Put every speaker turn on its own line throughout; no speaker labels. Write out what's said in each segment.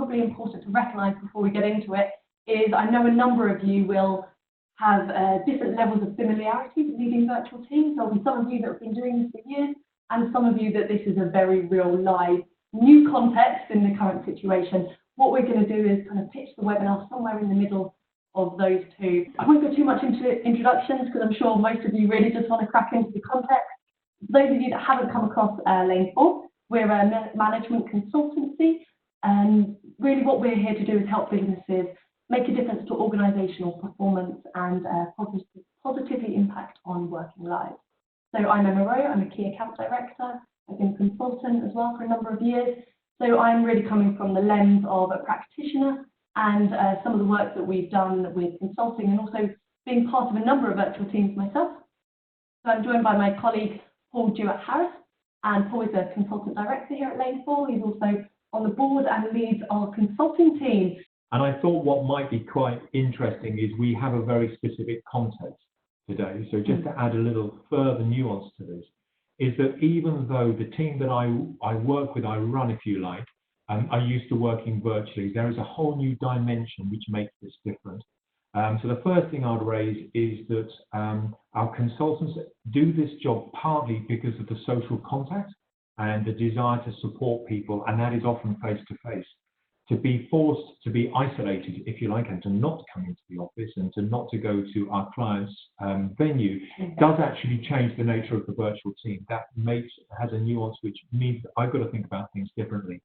probably important to recognise before we get into it is I know a number of you will have different levels of familiarity with leading virtual teams. There'll be some of you that have been doing this for years, and some of you that this is a very real, live, new context in the current situation. What we're going to do is kind of pitch the webinar somewhere in the middle of those two. I won't go too much into introductions because I'm sure most of you really just want to crack into the context. For those of you that haven't come across Lane 4, we're a management consultancy, and really what we're here to do is help businesses make a difference to organisational performance and positively impact on working lives. So I'm Emma Rowe, I'm a key account director. I've been a consultant as well for a number of years. So I'm really coming from the lens of a practitioner and some of the work that we've done with consulting and also being part of a number of virtual teams myself. So I'm joined by my colleague Paul Jewett-Harris, and Paul is a consultant director here at Lane 4. He's also on the board and leads our consulting team.
And I thought what might be quite interesting is we have a very specific context today. So just to add a little further nuance to this, is that even though the team that I work with, I run, if you like, are used to working virtually, there is a whole new dimension which makes this different. So the first thing I'd raise is that our consultants do this job partly because of the social contact and the desire to support people, and that is often face-to-face. To be forced to be isolated, if you like, and to not come into the office and to not to go to our client's venue does actually change the nature of the virtual team. That has a nuance which means that I've got to think about things differently.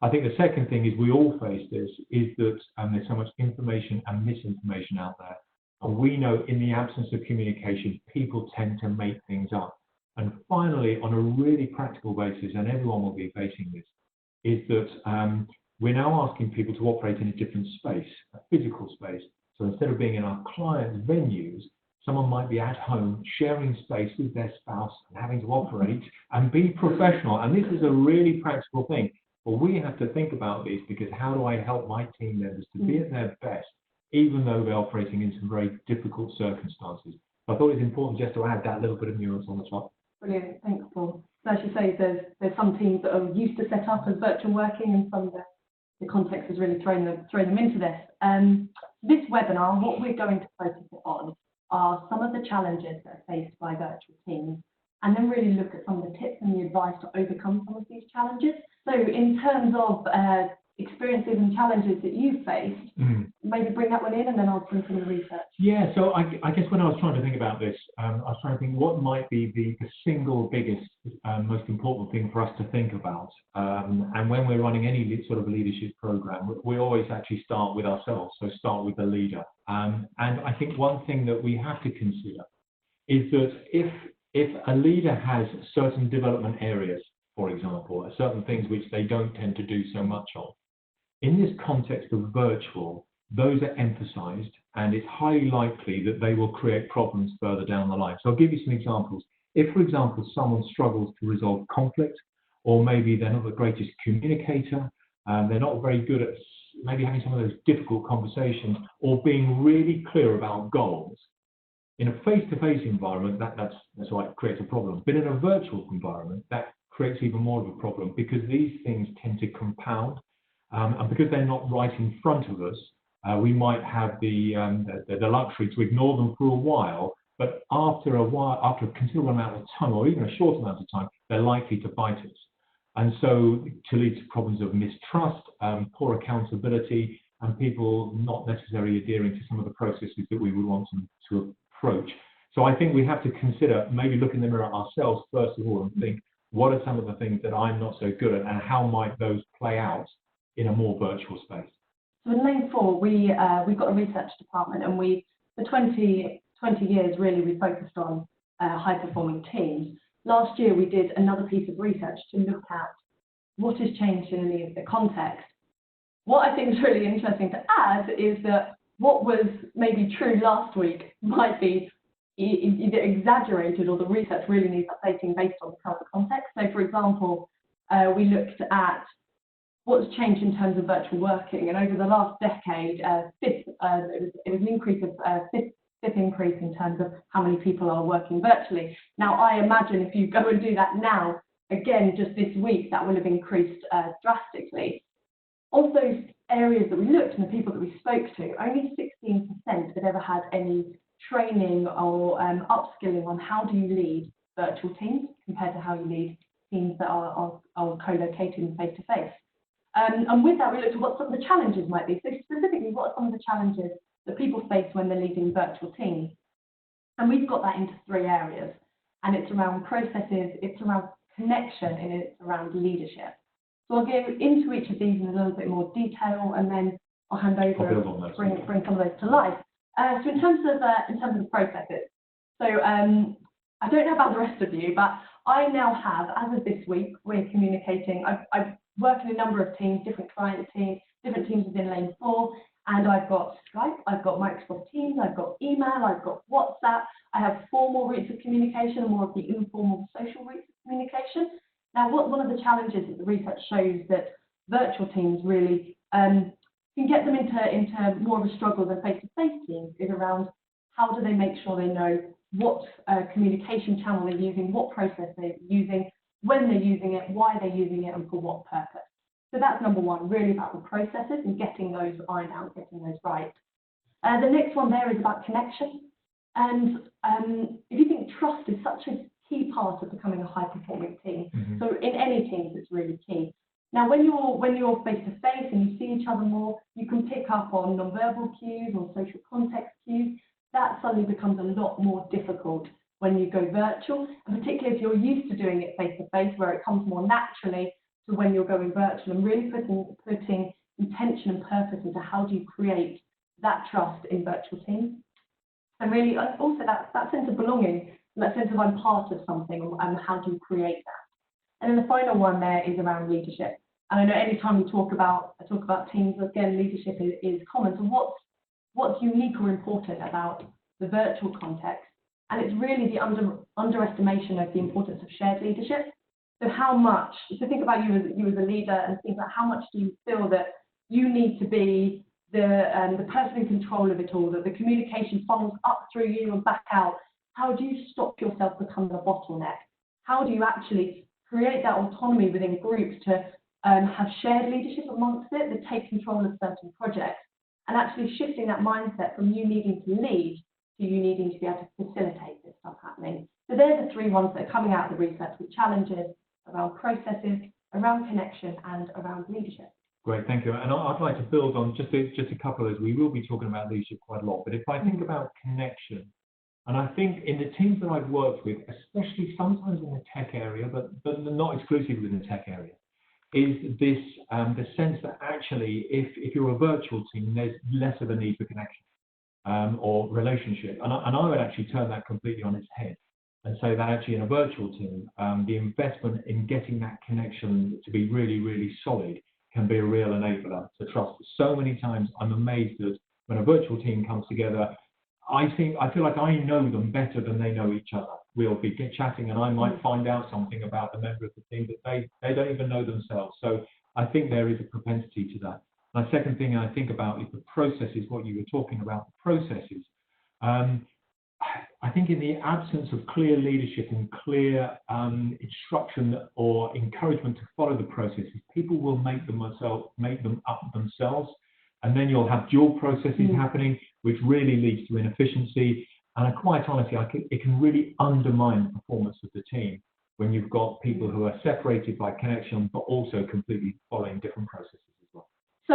I think the second thing is we all face this, is that there's so much information and misinformation out there. And we know in the absence of communication, people tend to make things up. And finally, on a really practical basis, and everyone will be facing this, is that we're now asking people to operate in a different space, a physical space. So instead of being in our client's venues, someone might be at home sharing space with their spouse and having to operate and be professional. And this is a really practical thing. But we have to think about this, because how do I help my team members to be at their best, even though they're operating in some very difficult circumstances? I thought it was important just to add that little bit of nuance on the top.
Brilliant, thanks, Paul. As you say, there's some teams that are used to set up as virtual working, and some that the context has really thrown them into this. This webinar, what we're going to focus on are some of the challenges that are faced by virtual teams, and then really look at some of the tips and the advice to overcome some of these challenges. So in terms of experiences and challenges that you faced, maybe bring that one in and then I'll bring some of the research.
Yeah, so I guess when I was trying to think about this, I was trying to think what might be the single biggest, most important thing for us to think about. And when we're running any sort of leadership program, we always actually start with ourselves, so start with the leader. And I think one thing that we have to consider is that if a leader has certain development areas, for example, certain things which they don't tend to do so much of, in this context of virtual, those are emphasized, and it's highly likely that they will create problems further down the line. So I'll give you some examples. If, for example, someone struggles to resolve conflict, or maybe they're not the greatest communicator, they're not very good at maybe having some of those difficult conversations, or being really clear about goals, in a face-to-face environment, that's why it creates a problem. But in a virtual environment, that creates even more of a problem, because these things tend to compound, and because they're not right in front of us, we might have the luxury to ignore them for a while, but after a considerable amount of time, or even a short amount of time, they're likely to bite us. And so to lead to problems of mistrust, poor accountability, and people not necessarily adhering to some of the processes that we would want them to approach. So I think we have to consider, maybe look in the mirror ourselves first of all and think, what are some of the things that I'm not so good at, and how might those play out in a more virtual space?
So in Lane 4, we've got a research department, and for 20 years really we focused on high-performing teams. Last year we did another piece of research to look at what has changed in the context. What I think is really interesting to add is that what was maybe true last week might be either exaggerated, or the research really needs updating based on the current context. So, for example, we looked at what's changed in terms of virtual working, and over the last decade, it was an increase of fifth increase in terms of how many people are working virtually. Now, I imagine if you go and do that now, again, just this week, that will have increased drastically. of those areas that we looked and the people that we spoke to, only 16% had ever had any training or upskilling on how do you lead virtual teams compared to how you lead teams that are co-located and face-to-face. And with that, we looked at what some of the challenges might be. So specifically, what are some of the challenges that people face when they're leading virtual teams? And we've got that into 3 areas. And it's around processes, it's around connection, and it's around leadership. So I'll go into each of these in a little bit more detail, and then I'll hand over and bring some of those to life. So in terms of the processes, so I don't know about the rest of you, but I now have, as of this week, we're communicating. I work in a number of teams, different client teams, different teams within Lane 4, and I've got Skype, I've got Microsoft Teams, I've got email, I've got WhatsApp. I have formal routes of communication and more of the informal social routes of communication. Now, one of the challenges that the research shows that virtual teams really can get them into more of a struggle than face-to-face teams is around how do they make sure they know what communication channel they're using, what process they're using, when they're using it, why they're using it, and for what purpose. So that's number one, really about the processes and getting those ironed out, getting those right. The next one there is about connection. And if you think trust is such a key part of becoming a high-performing team, so in any teams it's really key. Now, when you're face-to-face and you see each other more, you can pick up on non-verbal cues or social context cues. That suddenly becomes a lot more difficult when you go virtual, and particularly if you're used to doing it face-to-face, where it comes more naturally to when you're going virtual, and really putting intention and purpose into how do you create that trust in virtual teams. And really also that sense of belonging, that sense of I'm part of something, and how do you create that. And then the final one there is around leadership. And I know any time we talk about teams, again, leadership is common. So what's unique or important about the virtual context? And it's really the underestimation of the importance of shared leadership. So how much, so think about you as a leader, and think about how much do you feel that you need to be the person in control of it all, that the communication funnels up through you and back out. How do you stop yourself becoming a bottleneck? How do you actually create that autonomy within groups to have shared leadership amongst it, that take control of certain projects, and actually shifting that mindset from you needing to lead to you needing to be able to facilitate this stuff happening. So they're the 3 ones that are coming out of the research with challenges around processes, around connection, and around leadership.
Great, thank you. And I'd like to build on just a couple of those. We will be talking about leadership quite a lot, but if I think about connection, and I think in the teams that I've worked with, especially sometimes in the tech area, but not exclusively in the tech area, is this the sense that actually if you're a virtual team, there's less of a need for connection or relationship. And I would actually turn that completely on its head and say that actually in a virtual team, the investment in getting that connection to be really, really solid can be a real enabler to trust. So many times I'm amazed that when a virtual team comes together, I feel like I know them better than they know each other. We'll be chatting and I might find out something about the member of the team that they don't even know themselves. So I think there is a propensity to that. My second thing I think about is the processes, what you were talking about, the processes. I think in the absence of clear leadership and clear instruction or encouragement to follow the processes, people will make them up themselves. And then you'll have dual processes happening, which really leads to inefficiency. And quite honestly, it can really undermine the performance of the team when you've got people who are separated by connection, but also completely following different processes as well.
So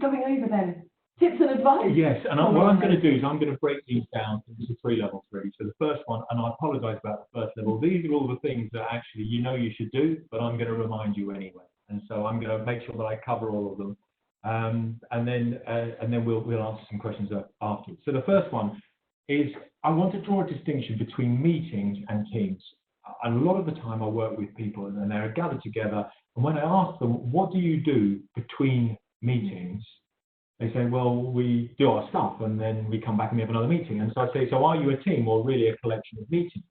going over then, tips and advice.
Yes, and what I'm going to do is I'm going to break these down into 3 levels really. So the first one, and I apologise about the first level, these are all the things that actually you should do, but I'm going to remind you anyway. And so I'm going to make sure that I cover all of them. And then we'll answer some questions afterwards. So the first one is I want to draw a distinction between meetings and teams. A lot of the time I work with people and they're gathered together, and when I ask them, what do you do between meetings? They say, well, we do our stuff and then we come back and we have another meeting. And so I say, so are you a team or really a collection of meetings?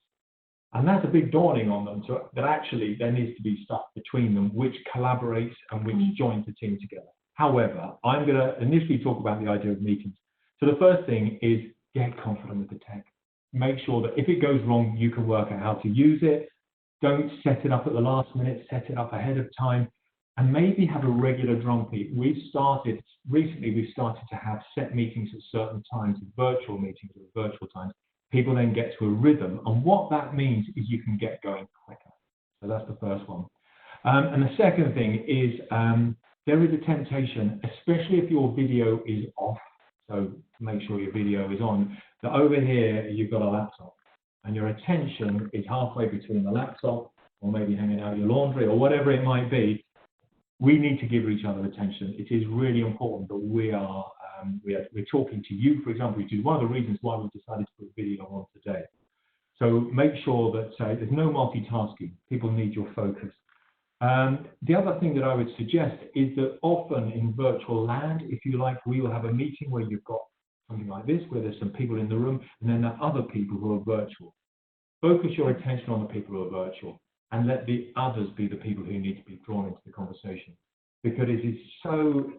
And that's a big dawning on them, that actually there needs to be stuff between them which collaborates and which joins the team together. However, I'm going to initially talk about the idea of meetings. So the first thing is get confident with the tech. Make sure that if it goes wrong, you can work out how to use it. Don't set it up at the last minute, set it up ahead of time. and maybe have a regular drumbeat. Recently we've started to have set meetings at certain times, virtual meetings at virtual times. People then get to a rhythm, and what that means is you can get going quicker. So that's the first one. And the second thing is there is a temptation, especially if your video is off, so make sure your video is on, that over here you've got a laptop and your attention is halfway between the laptop or maybe hanging out your laundry or whatever it might be. We need to give each other attention. It is really important that we're talking to you, for example, which is one of the reasons why we've decided to put video on today. So make sure that there's no multitasking. People need your focus. The other thing that I would suggest is that often in virtual land, if you like, we will have a meeting where you've got something like this, where there's some people in the room, and then there are other people who are virtual. Focus your attention on the people who are virtual, and let the others be the people who need to be drawn into the conversation. Because it is so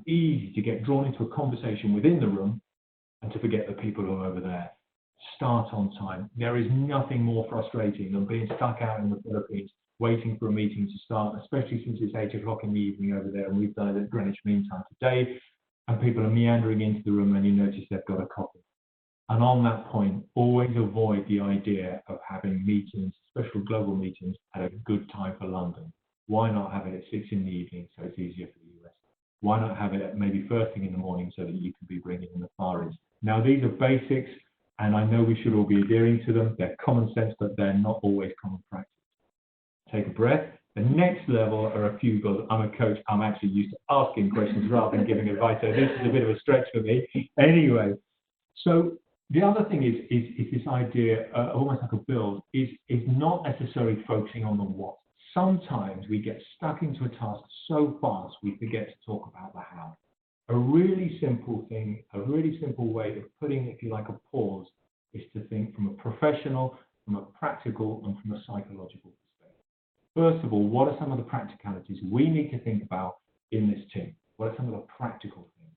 easy to get drawn into a conversation within the room and to forget the people who are over there. Start on time. There is nothing more frustrating than being stuck out in the Philippines, waiting for a meeting to start, especially since it's 8 o'clock in the evening over there, and we've done it at Greenwich Mean Time today, and people are meandering into the room and you notice they've got a coffee. And on that point, always avoid the idea of having meetings, special global meetings, at a good time for London. Why not have it at 6 in the evening so it's easier for the US? Why not have it at maybe first thing in the morning so that you can be bringing in the Far East? Now, these are basics, and I know we should all be adhering to them. They're common sense, but they're not always common practice. Take a breath. The next level are a few goals. I'm a coach. I'm actually used to asking questions rather than giving advice, so this is a bit of a stretch for me. Anyway, so the other thing is this idea, almost like a build, is not necessarily focusing on the what. Sometimes we get stuck into a task so fast we forget to talk about the how. A really simple thing, a really simple way of putting, if you like, a pause is to think from a professional, from a practical, and from a psychological perspective. First of all, what are some of the practicalities we need to think about in this team? What are some of the practical things?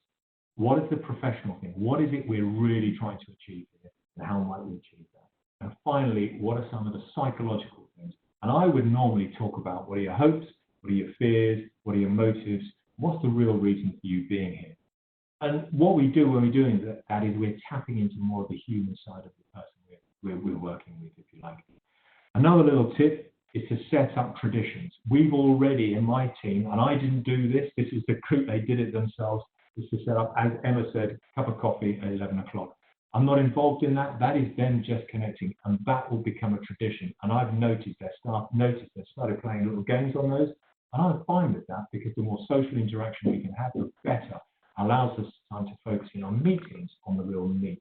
What is the professional thing? What is it we're really trying to achieve here, and how might we achieve that? And finally, what are some of the psychological things? And I would normally talk about what are your hopes, what are your fears, what are your motives, what's the real reason for you being here? And what we do when we're doing that is we're tapping into more of the human side of the person we're working with, if you like. Another little tip is to set up traditions. We've already, in my team, and I didn't do this, this is the group, they did it themselves, is to set up, as Emma said, a cup of coffee at 11 o'clock. I'm not involved in that. That is them just connecting, and that will become a tradition. And I've noticed their staff they've started playing little games on those, and I'm fine with that because the more social interaction we can have, the better. Allows us time to focus in on meetings, on the real meat.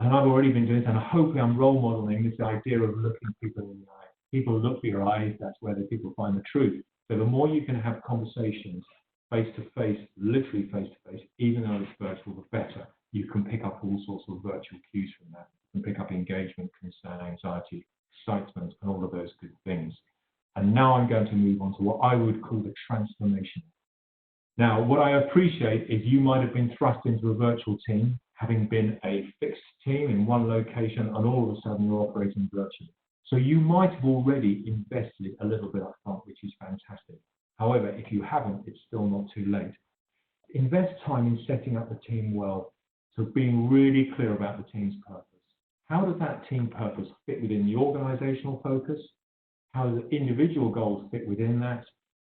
And I've already been doing this, and hopefully I'm role modeling this idea of looking people in the eye. People look for your eyes, that's where the people find the truth. So the more you can have conversations face to face, literally face to face, even though it's virtual, the better. You can pick up all sorts of virtual cues from that. You can pick up engagement, concern, anxiety, excitement, and all of those good things. And now I'm going to move on to what I would call the transformation. Now, what I appreciate is you might have been thrust into a virtual team, having been a fixed team in one location, and all of a sudden you're operating virtually. So you might have already invested a little bit up front, which is fantastic. However, if you haven't, it's still not too late. Invest time in setting up the team well, so being really clear about the team's purpose. How does that team purpose fit within the organizational focus? How do the individual goals fit within that?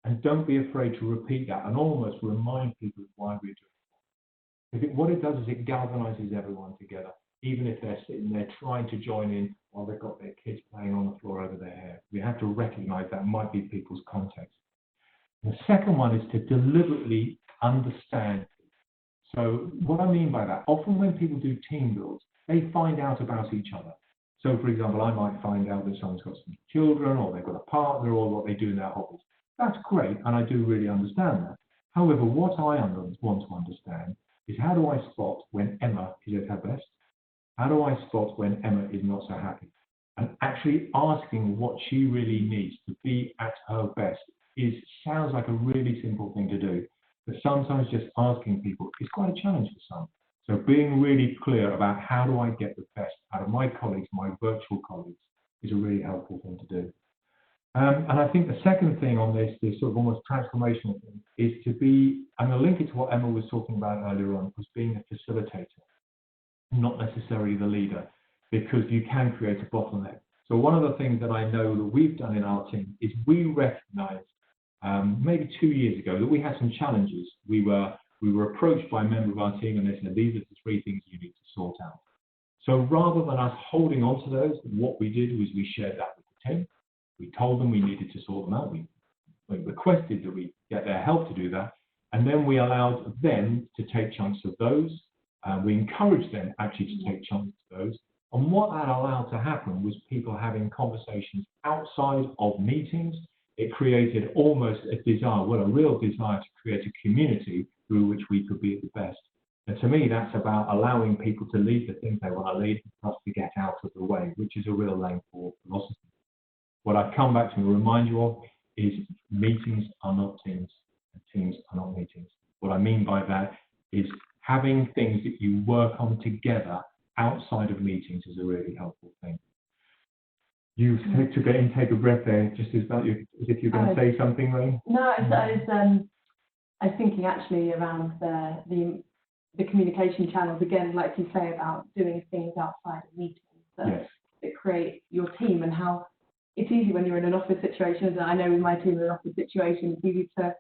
And don't be afraid to repeat that and almost remind people why we're doing it. What it does is it galvanizes everyone together, even if they're sitting there trying to join in while they've got their kids playing on the floor over their hair. We have to recognize that might be people's context. The second one is to deliberately understand. So what I mean by that, often when people do team builds, they find out about each other. So for example, I might find out that someone's got some children or they've got a partner or what they do in their hobbies. That's great, and I do really understand that. However, what I want to understand is how do I spot when Emma is at her best? How do I spot when Emma is not so happy? And actually asking what she really needs to be at her best sounds like a really simple thing to do, but sometimes just asking people is quite a challenge for some. So being really clear about how do I get the best out of my colleagues, my virtual colleagues, is a really helpful thing to do. And I think the second thing on this sort of almost transformational thing, is to be, I'm going to link it to what Emma was talking about earlier on, was being a facilitator, not necessarily the leader, because you can create a bottleneck. So one of the things that I know that we've done in our team is we recognized maybe 2 years ago that we had some challenges. We were approached by a member of our team and they said, these are the 3 things you need to sort out. So rather than us holding on to those, what we did was we shared that with the team. We told them we needed to sort them out. We requested that we get their help to do that. And then we allowed them to take chunks of those. We encouraged them actually to take chunks of those. And what that allowed to happen was people having conversations outside of meetings. It created almost a desire, well, a real desire to create a community through which we could be at the best. And to me, that's about allowing people to lead the things they want to lead, for us to get out of the way, which is a real lane for philosophy. What I've come back to remind you of is meetings are not teams, and teams are not meetings. What I mean by that is having things that you work on together outside of meetings is a really helpful thing. You took an intake of breath there, just as if you're going to say something, Ray.
No, I was thinking actually around the communication channels, again, like you say, about doing things outside of meetings that create your team, and how it's easy when you're in an office situation. And I know in my team, in an office situation, it's easy to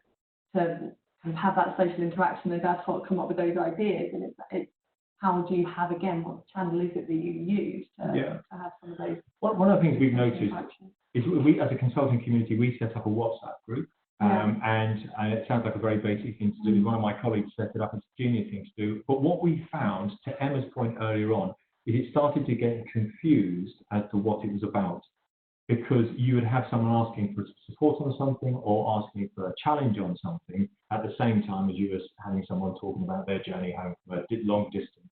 kind of have that social interaction and ad hoc come up with those ideas. And it's how do you have, again, what channel is it that you use to have some of those?
One of the things we've noticed is we, as a consulting community, we set up a WhatsApp group. And it sounds like a very basic thing to do. One of my colleagues set it up as a junior thing to do. But what we found, to Emma's point earlier on, is it started to get confused as to what it was about. Because you would have someone asking for support on something or asking for a challenge on something at the same time as you were having someone talking about their journey home from a long distance.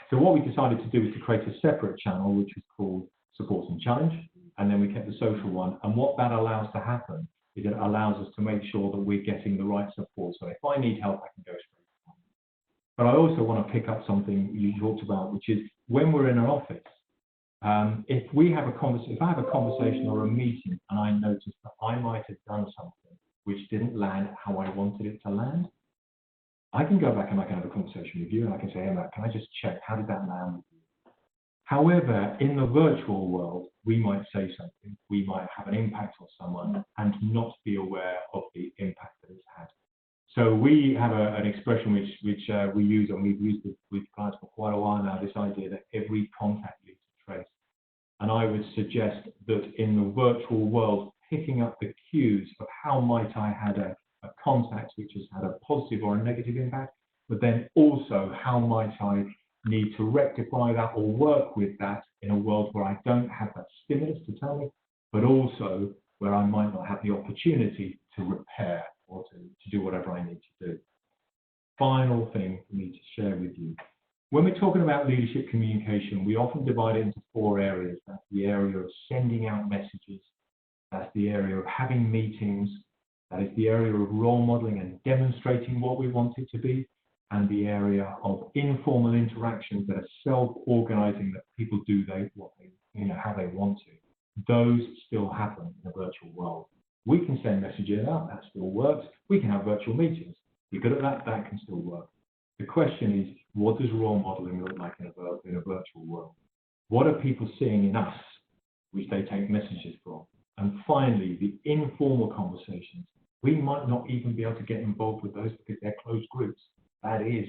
So what we decided to do was to create a separate channel, which was called Support and Challenge, and then we kept the social one. And what that allows to happen is it allows us to make sure that we're getting the right support. So if I need help, I can go straight to them. But I also want to pick up something you talked about, which is when we're in an office, if I have a conversation or a meeting and I notice that I might have done something which didn't land how I wanted it to land, I can go back and I can have a conversation with you and I can say, Emma, can I just check, how did that land with you? However, in the virtual world, we might say something, we might have an impact on someone and not be aware of the impact that it's had. So we have an expression which we use, and we've used it with clients for quite a while now, this idea that every contact leaves a trace. And I would suggest that in the virtual world, picking up the cues of how might I had a contact which has had a positive or a negative impact, but then also how might I need to rectify that or work with that in a world where I don't have that stimulus to tell me, but also where I might not have the opportunity to repair or to do whatever I need to do. Final thing for me to share with you. When we're talking about leadership communication, we often divide it into 4 areas. That's the area of sending out messages. That's the area of having meetings. That is the area of role modeling and demonstrating what we want it to be. And the area of informal interactions that are self-organizing, that people do how they want to. Those still happen in a virtual world. We can send messages out, that still works. We can have virtual meetings. You're good at that, that can still work. The question is, what does role modeling look like in a virtual world? What are people seeing in us, which they take messages from? And finally, the informal conversations. We might not even be able to get involved with those because they're closed groups. That is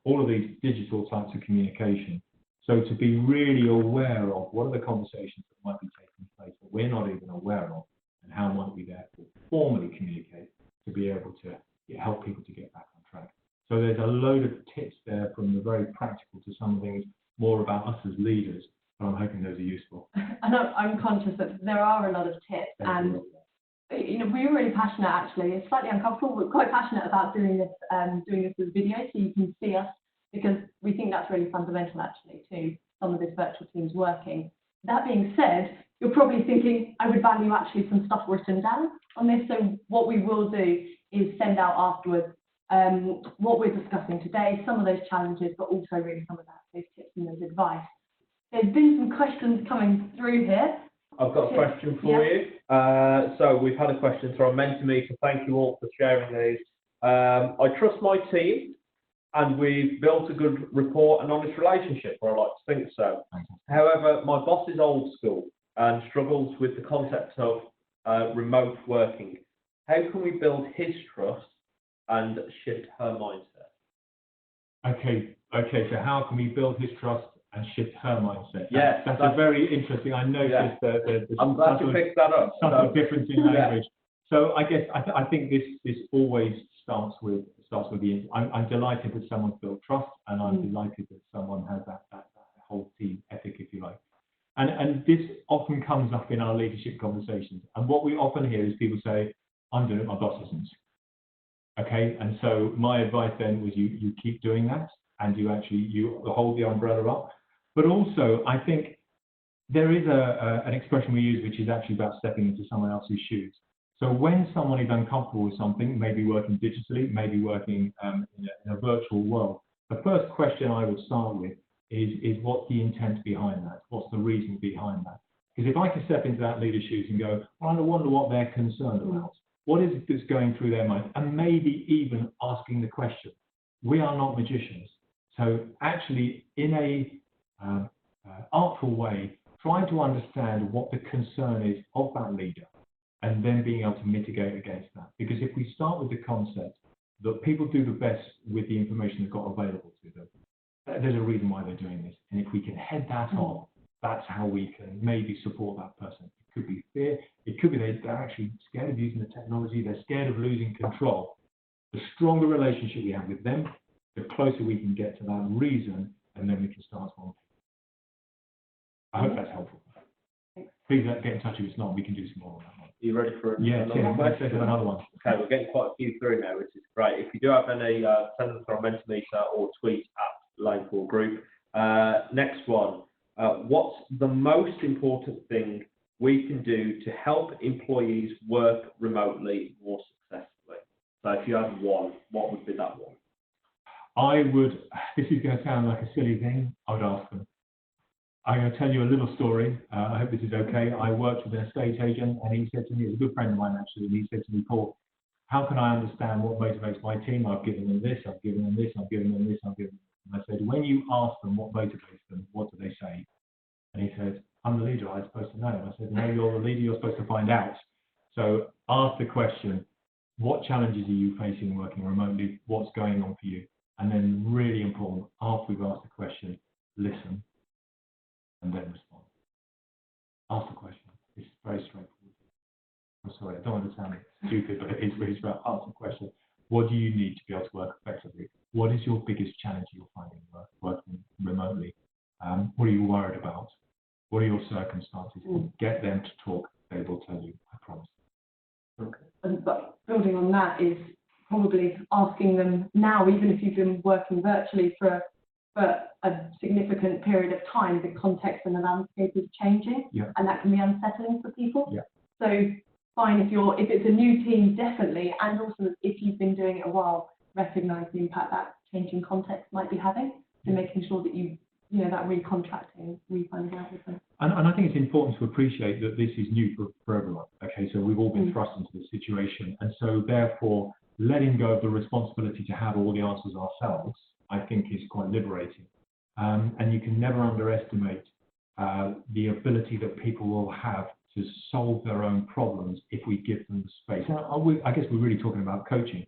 all of these digital types of communication. So to be really aware of what are the conversations that might be taking place that we're not even aware of, and how might we therefore formally communicate to be able to help people to get back on track. So there's a load of tips there, from the very practical to some things more about us as leaders, but I'm hoping those are useful.
And I'm conscious that there are a lot of tips, and we're really passionate, actually. It's slightly uncomfortable, but quite passionate about doing this with video, so you can see us, because we think that's really fundamental, actually, to some of this virtual teams working. That being said, you're probably thinking, I would value actually some stuff written down on this. So what we will do is send out afterwards what we're discussing today, some of those challenges, but also really some of those tips and those advice. There's been some questions coming through here.
I've got a question for you. So we've had a question from MentorMe, so thank you all for sharing these. I trust my team, and we've built a good rapport and honest relationship, or I like to think so. However, my boss is old school and struggles with the concept of remote working. How can we build his trust and shift her mindset?
Okay, so how can we build his trust and shift her mindset?
Yes,
that's a very interesting. I noticed the
I'm glad you picked that up.
Subtle difference in language. So I guess I think this always starts with the. I'm delighted that someone's built trust, and I'm delighted that someone has that whole team ethic, if you like. And this often comes up in our leadership conversations. And what we often hear is people say, "I'm doing it, my boss isn't." Okay, and so my advice then was you keep doing that, and you hold the umbrella up. But also, I think there is an expression we use which is actually about stepping into someone else's shoes. So when someone is uncomfortable with something, maybe working digitally, maybe working in a virtual world, the first question I would start with is what's the intent behind that? What's the reason behind that? Because if I can step into that leader's shoes and go, well, I wonder what they're concerned about. What is it that's going through their mind? And maybe even asking the question. We are not magicians. So actually, in a artful way, trying to understand what the concern is of that leader, and then being able to mitigate against that. Because if we start with the concept that people do the best with the information they've got available to them, there's a reason why they're doing this. And if we can head that on, that's how we can maybe support that person. It could be fear. It could be they're actually scared of using the technology. They're scared of losing control. The stronger relationship we have with them, the closer we can get to that reason, and then we can start on. I hope that's helpful. Please get in touch if it's not. We can do some more on that one.
Are you ready for
another question? Another one.
Okay, we're getting quite a few through now, which is great. If you do have any, send them from MentorMe or tweet at Lane4 Group. Next one. What's the most important thing we can do to help employees work remotely more successfully? So if you had one, what would be that one?
This is going to sound like a silly thing, I would ask them. I'm going to tell you a little story. I hope this is okay. I worked with an estate agent, and he said to me, it was a good friend of mine actually, and he said to me, Paul, how can I understand what motivates my team? I've given them this, I've given them this, I've given them this, I've given them this. And I said, when you ask them what motivates them, what do they say? And he said, I'm the leader, I'm supposed to know. And I said, no, you're the leader, you're supposed to find out. So ask the question, what challenges are you facing working remotely? What's going on for you? And then really important, after we've asked the question, listen and then respond. Ask the question. It's very straightforward. I'm sorry, I don't want to sound stupid, but it is really about ask the question. What do you need to be able to work effectively? What is your biggest challenge you're finding working remotely? What are you worried about? What are your circumstances? Get them to talk. They will tell you, I promise.
Okay. But building on that is probably asking them now, even if you've been working virtually for a significant period of time, the context and the landscape is changing, and that can be unsettling for people. So fine if it's a new team, definitely, and also if you've been doing it a while, recognise the impact that changing context might be having, so making sure that that recontracting, refinding out with them.
And I think it's important to appreciate that this is new for everyone. Okay, so we've all been thrust into this situation, and so therefore letting go of the responsibility to have all the answers ourselves, I think, is quite liberating. And you can never underestimate the ability that people will have to solve their own problems if we give them the space. Now, I guess we're really talking about coaching,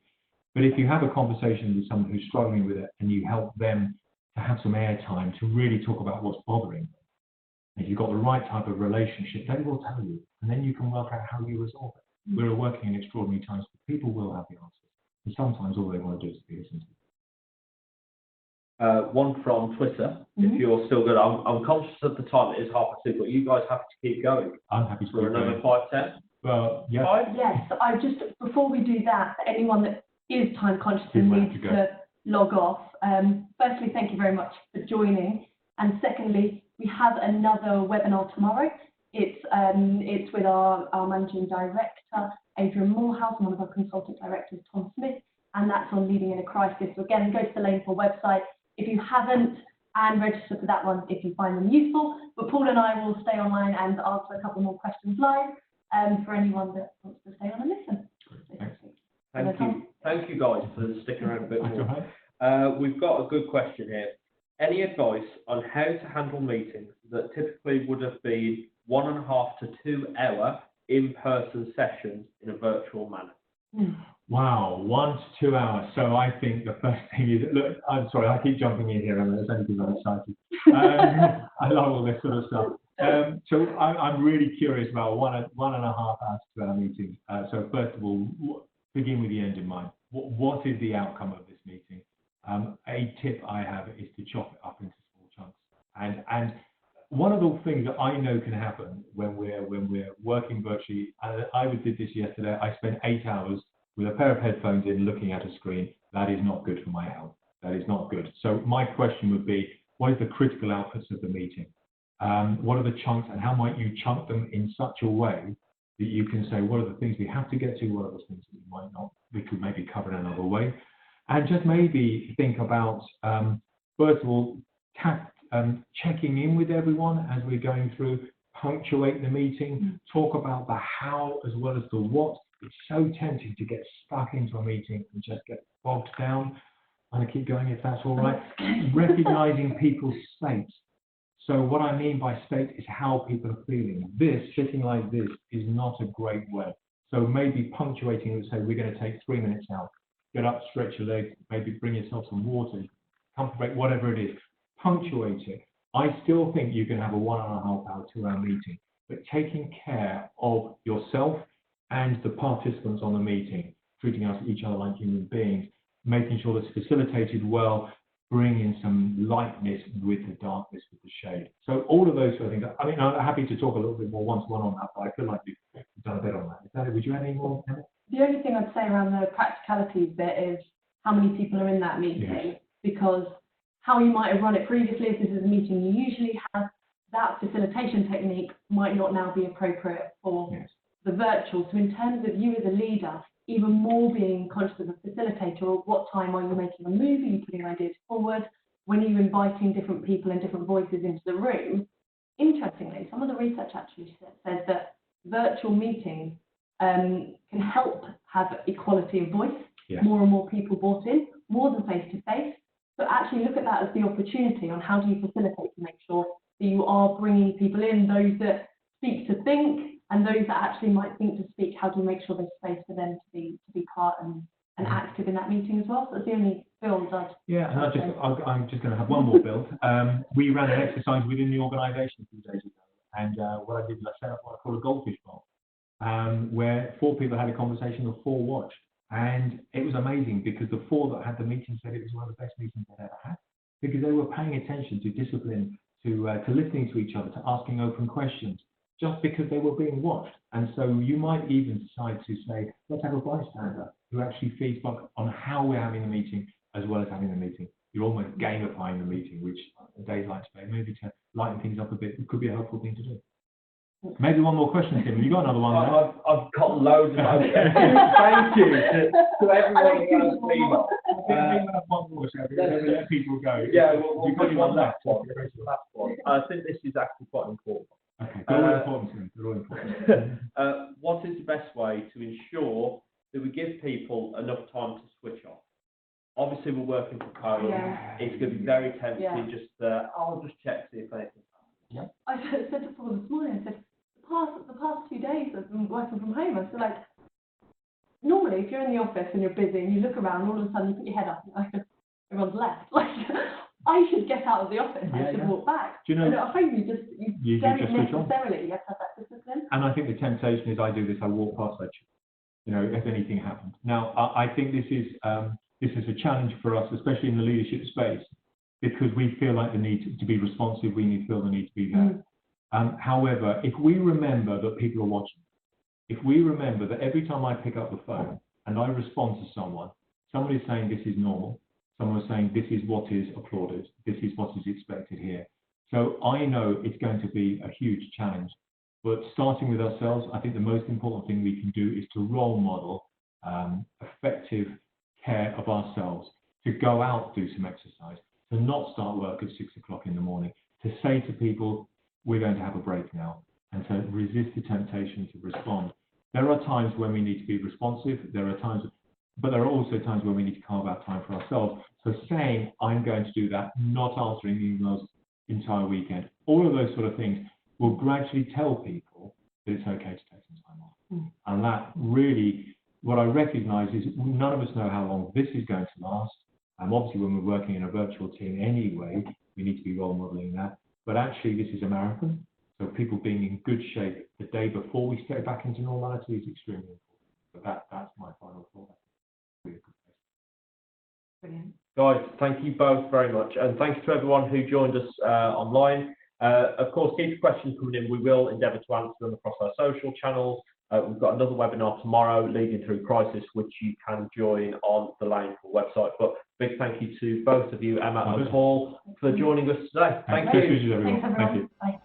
but if you have a conversation with someone who's struggling with it and you help them to have some airtime to really talk about what's bothering them, if you've got the right type of relationship, they will tell you, and then you can work out how you resolve it. We're working in extraordinary times, but people will have the answers, and sometimes all they want to do is be listened to.
One from Twitter, if you're still good. I'm conscious of the time, it is 2:30, but you guys happy to keep going?
I'm happy to
for another 5-10.
Well, yeah.
5?
Yes, before we do that, for anyone that is time conscious and needs to log off, firstly, thank you very much for joining, and secondly, we have another webinar tomorrow. It's with our managing director, Adrian Morehouse, and one of our consultant directors, Tom Smith, and that's on leading in a crisis. So again, go to the Lane4 website if you haven't, and register for that one if you find them useful. But Paul and I will stay online and answer a couple more questions live for anyone that wants to stay on and listen.
Thank you guys for sticking around a bit more. We've got a good question here. Any advice on how to handle meetings that typically would have been 1.5 to 2 hour in-person sessions in a virtual manner?
Wow, 1 to 2 hours. So I think the first thing is, look, I'm sorry, I keep jumping in here, and there's only because I'm excited. I love all this sort of stuff. So I'm really curious about 1.5 hours to 2 hour meeting. So first of all, begin with the end in mind. What is the outcome of this meeting? A tip I have is to chop it up into small chunks. And one of the things that I know can happen when we're working virtually, I did this yesterday. I spent 8 hours with a pair of headphones in, looking at a screen. That is not good for my health. That is not good. So my question would be, what is the critical outputs of the meeting? What are the chunks, and how might you chunk them in such a way that you can say, what are the things we have to get to, what are the things that we might not, we could maybe cover in another way? And just maybe think about, first of all, checking in with everyone as we're going through, punctuate the meeting, talk about the how as well as the what. It's so tempting to get stuck into a meeting and just get bogged down. I'm going to keep going if that's all right. Recognizing people's states. So what I mean by state is how people are feeling. Sitting like this is not a great way. So maybe punctuating and say, we're going to take 3 minutes out. Get up, stretch your legs, maybe bring yourself some water, comfort break, whatever it is. Punctuate it. I still think you can have a 1.5 hour, 2 hour meeting, but taking care of yourself and the participants on the meeting, treating each other like human beings, making sure that's facilitated well, bringing some lightness with the darkness, with the shade. So all of those sort of things. I mean, I'm happy to talk a little bit more one-to-one on that, but I feel like we've done a bit on that. Is that it? Would you add any more?
The only thing I'd say around the practicalities bit is how many people are in that meeting, because how you might have run it previously, if this is a meeting you usually have, that facilitation technique might not now be appropriate for the virtual. So in terms of you as a leader, even more being conscious of a facilitator, or what time are you making a move, are you putting ideas forward, when are you inviting different people and different voices into the room. Interestingly, some of the research actually says that virtual meetings can help have equality of voice, more and more people bought in, more than face-to-face. So actually look at that as the opportunity on how do you facilitate to make sure that you are bringing people in, those that speak to think, and those that actually might think to speak. How do you make sure there's space for them to be part and active in that meeting as well? So that's the only build I'd. Yeah, and
I'm just going to have one more build. We ran an exercise within the organisation a few days ago, and what I did was I set up what I call a goldfish bowl, where 4 people had a conversation and 4 watched. And it was amazing because the 4 that had the meeting said it was one of the best meetings they'd ever had, because they were paying attention to discipline, to listening to each other, to asking open questions, just because they were being watched. And so you might even decide to say, let's have a bystander who actually feeds back on how we're having the meeting as well as having the meeting. You're almost gamifying the meeting, which days like today, maybe to lighten things up a bit, could be a helpful thing to do. Maybe one more question, Tim. Have you got another one there?
I've got loads of those. Thank you to everyone who has email.
One more, shall we? Let people go.
Yeah, we've got one last one. I think this is actually quite important.
Okay, they're all important, Tim. They're all important.
What is the best way to ensure that we give people enough time to switch off? Obviously, we're working from home. It's going to be very tempting just, I'll just check, see if anything happens.
I said to Paul this morning, I said, the past few days I've been working from home. I feel like normally if you're in the office and you're busy and you look around, all of a sudden you put your head up and like everyone's left. Like I should get out of the office. I should walk back.
Do you know?
And at home you don't necessarily. You have to have that discipline.
And I think the temptation is I do this. I walk past that. If anything happens. Now I think this is a challenge for us, especially in the leadership space, because we feel like the need to be responsive. We feel the need to be there. However, if we remember that people are watching, if we remember that every time I pick up the phone and I respond to someone is saying this is normal, someone is saying this is what is applauded, this is what is expected here. So I know it's going to be a huge challenge, but starting with ourselves, I think the most important thing we can do is to role model effective care of ourselves, to go out, do some exercise, to not start work at 6 o'clock in the morning, to say to people, we're going to have a break now. And so resist the temptation to respond. There are times when we need to be responsive. There are times, but there are also times when we need to carve out time for ourselves. So saying, I'm going to do that, not answering emails entire weekend, all of those sort of things will gradually tell people that it's okay to take some time off. And that really, what I recognize is none of us know how long this is going to last. Obviously, when we're working in a virtual team anyway, we need to be role modeling that. But actually, this is a marathon. So people being in good shape the day before we get back into normality is extremely important. But that's my final thought.
Brilliant.
Guys, thank you both very much. And thank you to everyone who joined us online. Of course, keep your questions coming in. We will endeavour to answer them across our social channels. We've got another webinar tomorrow, Leading Through Crisis, which you can join on the Lane website. But big thank you to both of you, Emma and Paul, for joining us today. Thank you.
Thanks, everyone.
Thanks, everyone.
Thank you.
Bye.